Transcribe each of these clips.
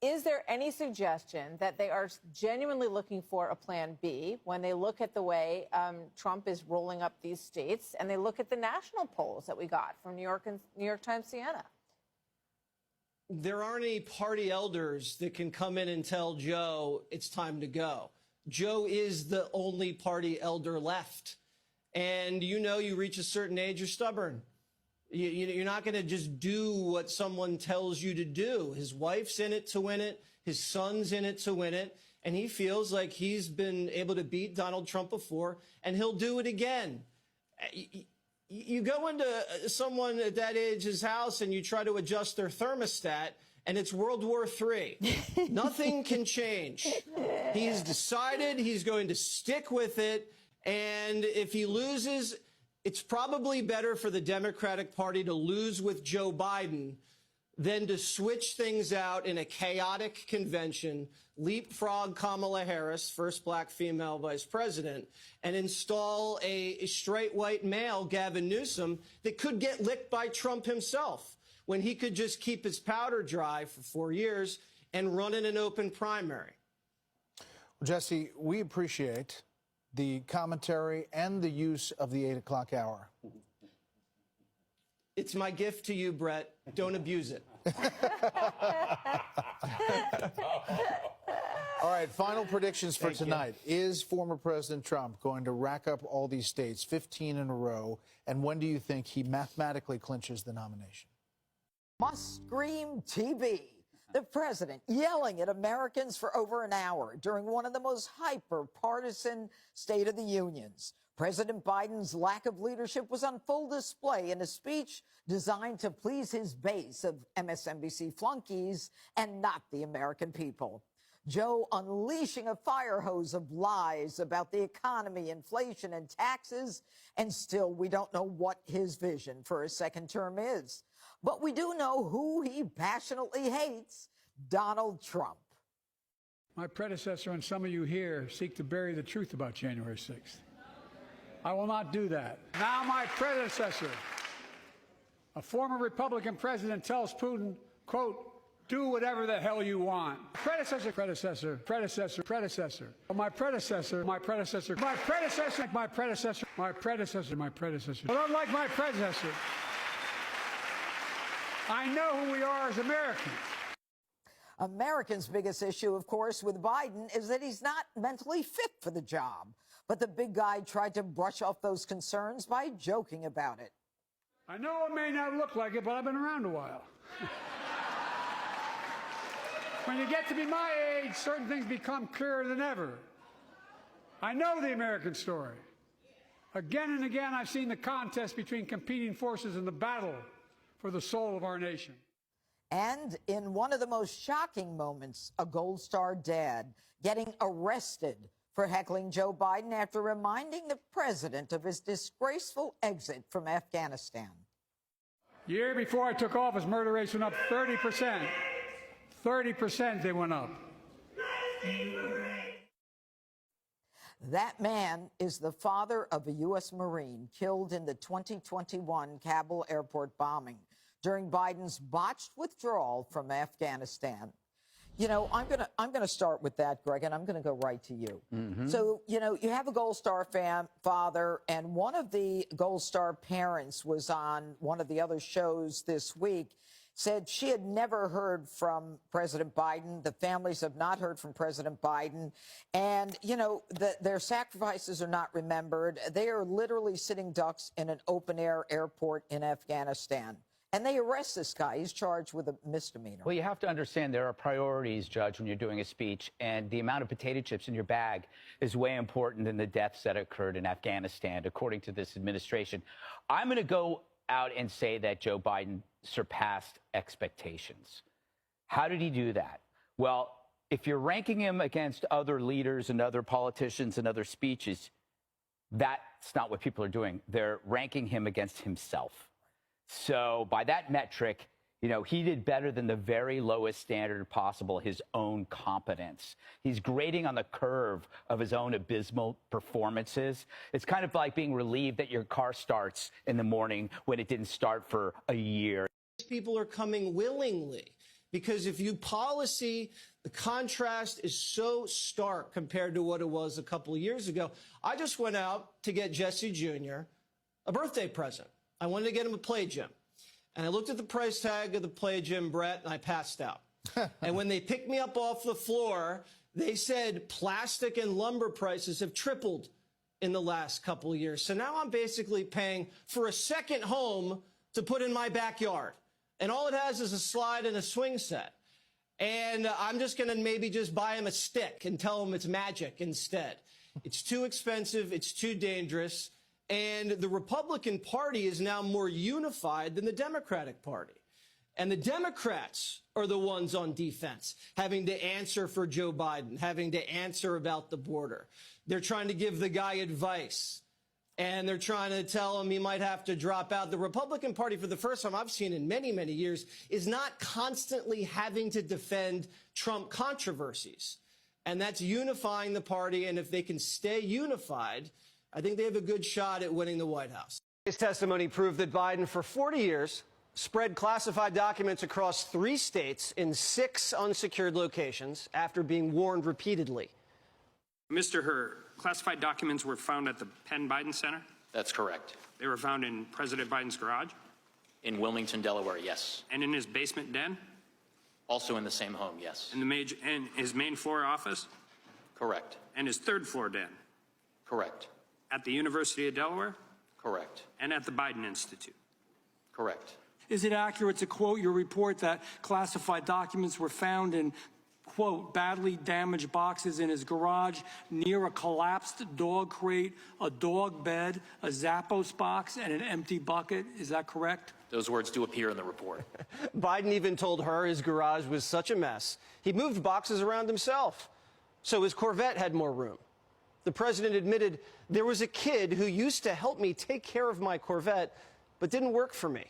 Is there any suggestion that they are genuinely looking for a plan B when they look at the way Trump is rolling up these states and they look at the national polls that we got from New York and New York Times Siena? There aren't any party elders that can come in and tell Joe it's time to go. Joe is the only party elder left. And you reach a certain age, you're stubborn. You're not going to just do what someone tells you to do. His wife's in it to win it. His son's in it to win it. And he feels like he's been able to beat Donald Trump before, and he'll do it again. You go into someone at that age's house and you try to adjust their thermostat, and it's World War III. Nothing can change. He's decided he's going to stick with it. And if he loses, it's probably better for the Democratic Party to lose with Joe Biden than to switch things out in a chaotic convention, leapfrog Kamala Harris, first black female vice president, and install a straight white male, Gavin Newsom, that could get licked by Trump himself when he could just keep his powder dry for 4 years and run in an open primary. Well, Jesse, we appreciate the commentary and the use of the 8 o'clock hour. It's my gift to you, Brett. Don't abuse it. All right, final predictions for tonight. Is former President Trump going to rack up all these states, 15 in a row? And when do you think he mathematically clinches the nomination? Must scream TV. The president yelling at Americans for over an hour during one of the most hyper-partisan State of the Unions. President Biden's lack of leadership was on full display in a speech designed to please his base of MSNBC flunkies and not the American people. Joe unleashing a fire hose of lies about the economy, inflation, and taxes, and still we don't know what his vision for a second term is. But we do know who he passionately hates, Donald Trump. My predecessor and some of you here seek to bury the truth about January 6th. I will not do that. Now my predecessor, a former Republican president, tells Putin, quote, do whatever the hell you want. Predecessor. My predecessor. But unlike my predecessor, I know who we are as Americans. Americans' biggest issue, of course, with Biden is that he's not mentally fit for the job. But the big guy tried to brush off those concerns by joking about it. I know it may not look like it, but I've been around a while. When you get to be my age, certain things become clearer than ever. I know the American story. Again and again, I've seen the contest between competing forces in the battle for the soul of our nation. And in one of the most shocking moments, a Gold Star dad getting arrested for heckling Joe Biden after reminding the president of his disgraceful exit from Afghanistan. Year before I took office, murder rates went up 30%. 30% they went up. That man is the father of a U.S. Marine killed in the 2021 Kabul airport bombing during Biden's botched withdrawal from Afghanistan. You know, I'm gonna start with that, Greg, and I'm gonna go right to you. So, you know, you have a Gold Star father, and one of the Gold Star parents was on one of the other shows this week, said she had never heard from President Biden. The families have not heard from President Biden. And, you know, their sacrifices are not remembered. They are literally sitting ducks in an open-air airport in Afghanistan. And they arrest this guy. He's charged with a misdemeanor. Well, you have to understand there are priorities, Judge, when you're doing a speech, and the amount of potato chips in your bag is way important than the deaths that occurred in Afghanistan, according to this administration. I'm going to go out and say that Joe Biden surpassed expectations. How did he do that? Well, if you're ranking him against other leaders and other politicians and other speeches, that's not what people are doing. They're ranking him against himself. So by that metric, you know, he did better than the very lowest standard possible, his own competence. He's grading on the curve of his own abysmal performances. It's kind of like being relieved that your car starts in the morning when it didn't start for a year. People are coming willingly. Because if you policy, the contrast is so stark compared to what it was a couple of years ago. I just went out to get Jesse Jr. a birthday present. I wanted to get him a play gym. And I looked at the price tag of the play gym, Brett, and I passed out. And when they picked me up off the floor, they said plastic and lumber prices have tripled in the last couple of years. So now I'm basically paying for a second home to put in my backyard. And all it has is a slide and a swing set. And I'm just going to maybe just buy him a stick and tell him it's magic instead. It's too expensive. It's too dangerous. And the Republican Party is now more unified than the Democratic Party. And the Democrats are the ones on defense, having to answer for Joe Biden, having to answer about the border. They're trying to give the guy advice, and they're trying to tell him he might have to drop out. The Republican Party, for the first time I've seen in many, many years, is not constantly having to defend Trump controversies. And that's unifying the party. And if they can stay unified, I think they have a good shot at winning the White House. His testimony proved that Biden, for 40 years, spread classified documents across 3 states in 6 unsecured locations after being warned repeatedly. Mr. Hur, classified documents were found at the Penn Biden Center? That's correct. They were found in President Biden's garage? In Wilmington, Delaware, yes. And in his basement den? Also in the same home, yes. In his main floor office? Correct. And his 3rd floor den? Correct. At the University of Delaware? Correct. And at the Biden Institute? Correct. Is it accurate to quote your report that classified documents were found in, quote, badly damaged boxes in his garage near a collapsed dog crate, a dog bed, a Zappos box, and an empty bucket? Is that correct? Those words do appear in the report. Biden even told her his garage was such a mess, he moved boxes around himself, so his Corvette had more room. The president admitted, there was a kid who used to help me take care of my Corvette, but didn't work for me.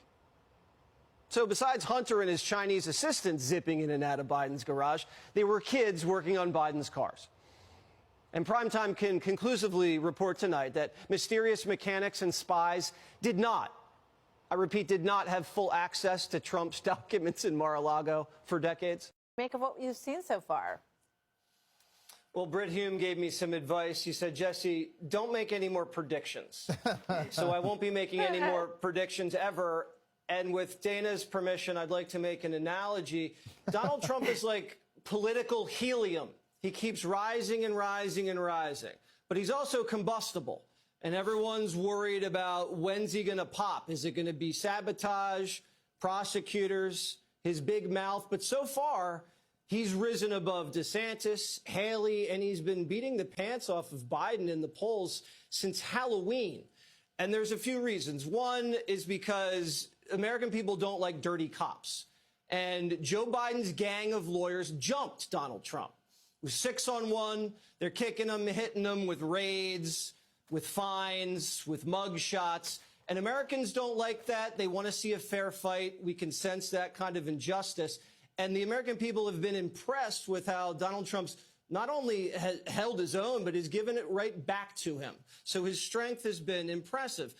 So besides Hunter and his Chinese assistant zipping in and out of Biden's garage, there were kids working on Biden's cars. And Primetime can conclusively report tonight that mysterious mechanics and spies did not, I repeat, did not have full access to Trump's documents in Mar-a-Lago for decades. Make of what you've seen so far. Well, Britt Hume gave me some advice. He said, Jesse, don't make any more predictions. So I won't be making any more predictions ever. And with Dana's permission, I'd like to make an analogy. Donald Trump is like political helium. He keeps rising and rising and rising. But he's also combustible. And everyone's worried about when's he going to pop? Is it going to be sabotage, prosecutors, his big mouth? But so far, he's risen above DeSantis, Haley, and he's been beating the pants off of Biden in the polls since Halloween. And there's a few reasons. One is because American people don't like dirty cops. And Joe Biden's gang of lawyers jumped Donald Trump. It was 6-on-1. They're kicking him, hitting him with raids, with fines, with mug shots. And Americans don't like that. They want to see a fair fight. We can sense that kind of injustice. And the American people have been impressed with how Donald Trump's not only held his own, but has given it right back to him. So his strength has been impressive.